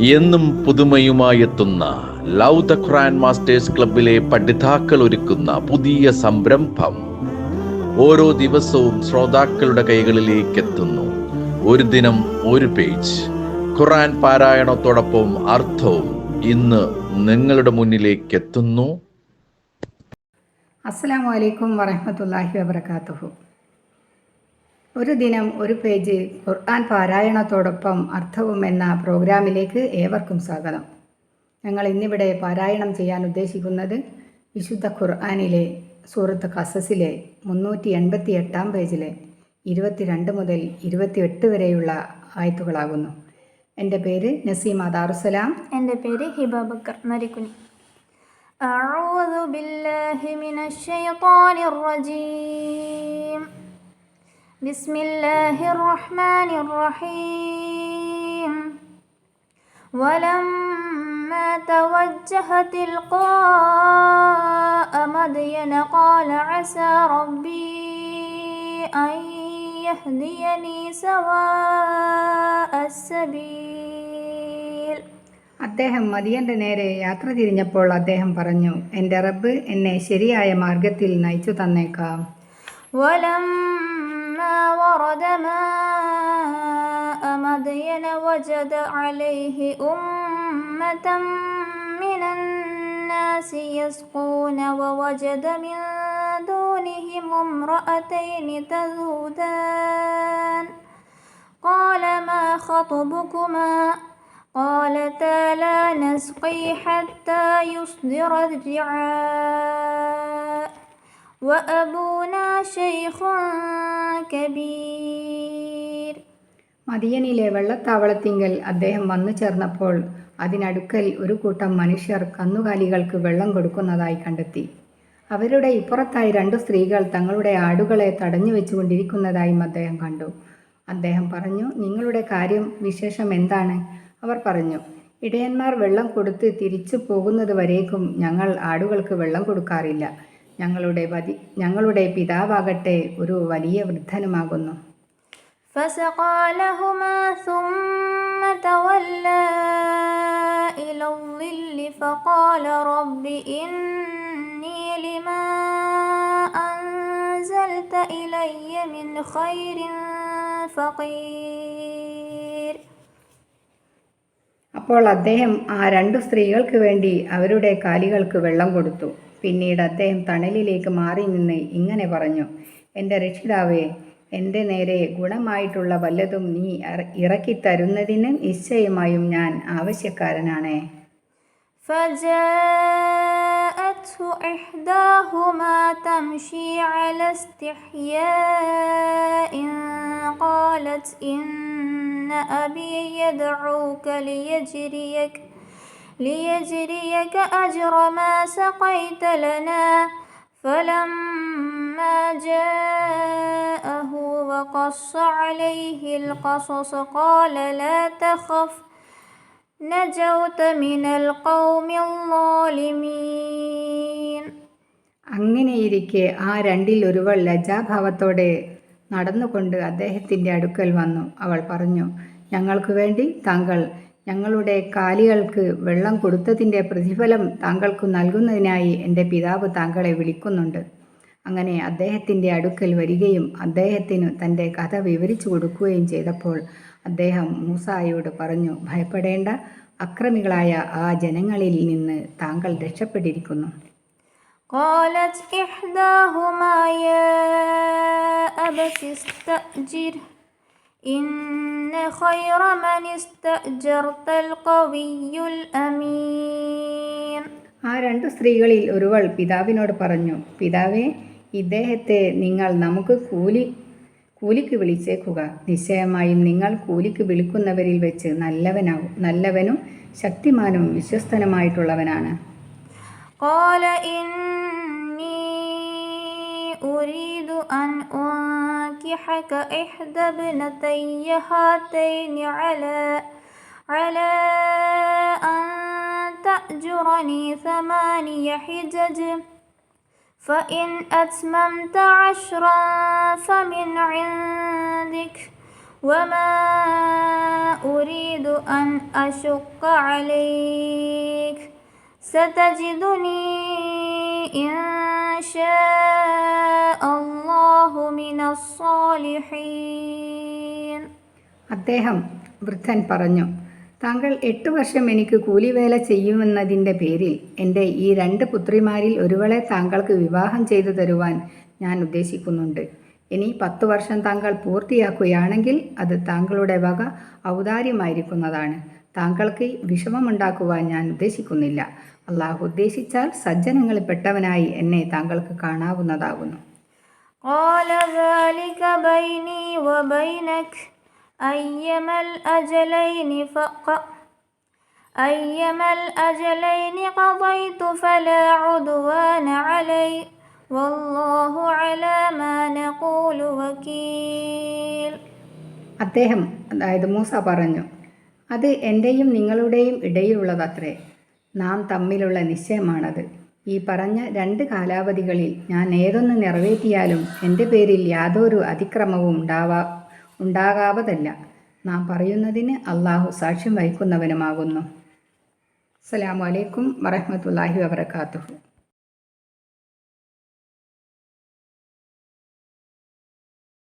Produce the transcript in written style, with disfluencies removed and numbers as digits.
എന്നും പുതുമയുമായെത്തുന്ന love the Quran masters ക്ലബിലെ പഠിതാക്കൾ ഒരുക്കുന്ന പുതിയ സംരംഭം ഓരോ ദിവസവും ശ്രോതാക്കളുടെ കൈകളിലേക്ക് എത്തുന്നു. ഒരു ദിനം ഒരു പേജ് ഖുർആൻ പാരായണത്തോടൊപ്പം അർത്ഥവും ഇന്ന് നിങ്ങളുടെ മുന്നിലേക്ക് എത്തുന്നു. അസ്സലാമു അലൈക്കും വറഹ്മത്തുള്ളാഹി വബറകാതുഹു. ഒരു ദിനം ഒരു പേജ് ഖുർആൻ പാരായണത്തോടൊപ്പം അർത്ഥവും എന്ന പ്രോഗ്രാമിലേക്ക് ഏവർക്കും സ്വാഗതം. ഞങ്ങൾ ഇന്നിവിടെ പാരായണം ചെയ്യാൻ ഉദ്ദേശിക്കുന്നത് വിശുദ്ധ ഖുർആനിലെ സൂറത്ത് ഖസസിലെ 388 പേജിലെ 22 മുതൽ 28 വരെയുള്ള ആയത്തുകളാകുന്നു. എൻ്റെ പേര് നസീമ ദാറുസലാം. എൻ്റെ പേര് ഹിബ ബക്കർ നരിക്കുനി. أعوذ بالله من الشيطان الرجيم. بسم الله الرحمن الرحيم. ولما توجه تلقاء مدين قال عسى ربي أن يهديني سواء السبيل. അദ്ദേഹം മദിയന്റെ നേരെ യാത്ര തിരിഞ്ഞപ്പോൾ അദ്ദേഹം പറഞ്ഞു, എൻ്റെ റബ്ബ് എന്നെ ശരിയായ മാർഗത്തിൽ നയിച്ചു തന്നേക്കാം. ولما ورد ماء مدين وجد عليه أمة من الناس يسقون ووجد من دونهم امرأتين تذودان قال ما خطبكما قالتا لا نسقي حتى يصدر الرعاء وأبونا شيخ كبير. മദിയനിലെ വെള്ളത്താവളത്തിങ്കൽ അദ്ദേഹം വന്നു ചേർന്നപ്പോൾ അതിനടുക്കൽ ഒരു കൂട്ടം മനുഷ്യർ കന്നുകാലികൾക്ക് വെള്ളം കൊടുക്കുന്നതായി കണ്ടെത്തി. അവരുടെ ഇപ്പുറത്തായി 2 സ്ത്രീകൾ തങ്ങളുടെ ആടുകളെ തടഞ്ഞു വെച്ചുകൊണ്ടിരിക്കുന്നതായും അദ്ദേഹം കണ്ടു. അദ്ദേഹം പറഞ്ഞു, നിങ്ങളുടെ കാര്യം വിശേഷം എന്താണ്? അവർ പറഞ്ഞു, ഇടയന്മാർ വെള്ളം കൊടുത്ത് തിരിച്ചു പോകുന്നത് വരേക്കും ഞങ്ങൾ ആടുകൾക്ക് വെള്ളം കൊടുക്കാറില്ല. ഞങ്ങളുടെ പിതാവാകട്ടെ ഒരു വലിയ വൃദ്ധനുമാകുന്നു. فسقى لهما ثم تولى إلى الظل فقال رب إني لما أنزلت إلي من خير فقير. അപ്പോൾ അദ്ദേഹം ആ 2 സ്ത്രീകൾക്ക് വേണ്ടി അവരുടെ കാലികൾക്ക് വെള്ളം കൊടുത്തു. പിന്നീട് അദ്ദേഹം തണലിലേക്ക് മാറി നിന്ന് ഇങ്ങനെ പറഞ്ഞു, എൻ്റെ രക്ഷിതാവേ, എൻ്റെ നേരെ ഗുണമായിട്ടുള്ള വല്ലതും നീ ഇറക്കിത്തരുന്നതിന് നിശ്ചയമായും ഞാൻ ആവശ്യക്കാരനാണ്. فجاءته إحداهما تمشي على استحياء قالت إن أبي يدعوك ليجريك أجر ما سقيت لنا. فلما جاءه وقص عليه القصص قال لا تخف نجوت من القوم الظالمين. അങ്ങനെയിരിക്കെ ആ 2-ൽ ഒരുവൾ ലജ്ജാഭാവത്തോടെ നടന്നുകൊണ്ട് അദ്ദേഹത്തിൻ്റെ അടുക്കൽ വന്നു. അവൾ പറഞ്ഞു, ഞങ്ങൾക്ക് വേണ്ടി താങ്കൾ ഞങ്ങളുടെ കാലികൾക്ക് വെള്ളം കൊടുത്തതിൻ്റെ പ്രതിഫലം താങ്കൾക്ക് നൽകുന്നതിനായി എൻ്റെ പിതാവ് താങ്കളെ വിളിക്കുന്നുണ്ട്. അങ്ങനെ അദ്ദേഹത്തിൻ്റെ അടുക്കൽ വരികയും അദ്ദേഹത്തിനു തൻ്റെ കഥ വിവരിച്ചു കൊടുക്കുകയും ചെയ്തപ്പോൾ അദ്ദേഹം മൂസായോട് പറഞ്ഞു, ഭയപ്പെടേണ്ട, അക്രമികളായ ആ ജനങ്ങളിൽ നിന്ന് താങ്കൾ രക്ഷപ്പെട്ടിരിക്കുന്നു. قالت إحداهما يا أبت استأجره إن خير من استأجرت القوي الأمين. ആ 2 സ്ത്രീകളിൽ ഒരുവൾ പിതാവിനോട് പറഞ്ഞു, പിതാവേ, ഇദ്ദേഹത്തെ നിങ്ങൾ നമുക്ക് കൂലിക്ക് വിളിച്ചേക്കുക. നിശ്ചയമായും നിങ്ങൾ കൂലിക്ക് വിളിക്കുന്നവരിൽ വെച്ച് നല്ലവനും ശക്തിമാനും വിശ്വസ്തനുമായിട്ടുള്ളവനാണ്. قال إني أريد أن أنكحك إحدى ابنتي هاتين على أن تأجرني 8 حجج فإن أتممت 10 فمن عندك وما أريد أن أشق عليك ستجدني إن شاء الله من الصالحين. അദ്ദേഹം വൃദ്ധൻ പറഞ്ഞു, താങ്കൾ 8 വർഷം എനിക്ക് കൂലിവേല ചെയ്യുമെന്നതിൻ്റെ പേരിൽ എൻ്റെ ഈ 2 പുത്രിമാരിൽ ഒരുവളെ താങ്കൾക്ക് വിവാഹം ചെയ്തു തരുവാൻ ഞാൻ ഉദ്ദേശിക്കുന്നുണ്ട്. ഇനി 10 വർഷം താങ്കൾ പൂർത്തിയാക്കുകയാണെങ്കിൽ അത് താങ്കളുടെ വക ഔദാര്യമായിരിക്കുന്നതാണ്. താങ്കൾക്ക് വിഷമമുണ്ടാക്കുവാൻ ഞാൻ ഉദ്ദേശിക്കുന്നില്ല. അള്ളാഹു ഉദ്ദേശിച്ചാൽ സജ്ജനങ്ങളിൽപ്പെട്ടവനായി എന്നെ താങ്കൾക്ക് കാണാവുന്നതാകുന്നു. قال ذلك بيني وبينك أيما الأجلين قضيت فلا عدوان علي والله على ما نقول وكيل. അദ്ദേഹം, അതായത് മൂസ പറഞ്ഞു, അത് എൻ്റെയും നിങ്ങളുടെയും ഇടയിലുള്ളതത്രേ. നാം തമ്മിലുള്ള നിശ്ചയമാണത്. ഈ പറഞ്ഞ 2 കാലാവധികളിൽ ഞാൻ ഏതൊന്ന് നിറവേറ്റിയാലും എൻ്റെ പേരിൽ യാതൊരു അതിക്രമവും ഉണ്ടാകാവതല്ല. നാം പറയുന്നതിന് അള്ളാഹു സാക്ഷ്യം വഹിക്കുന്നവനുമാകുന്നു. അസ്സലാമു അലൈക്കും വറഹ്മത്തുള്ളാഹി വബറകാതുഹു.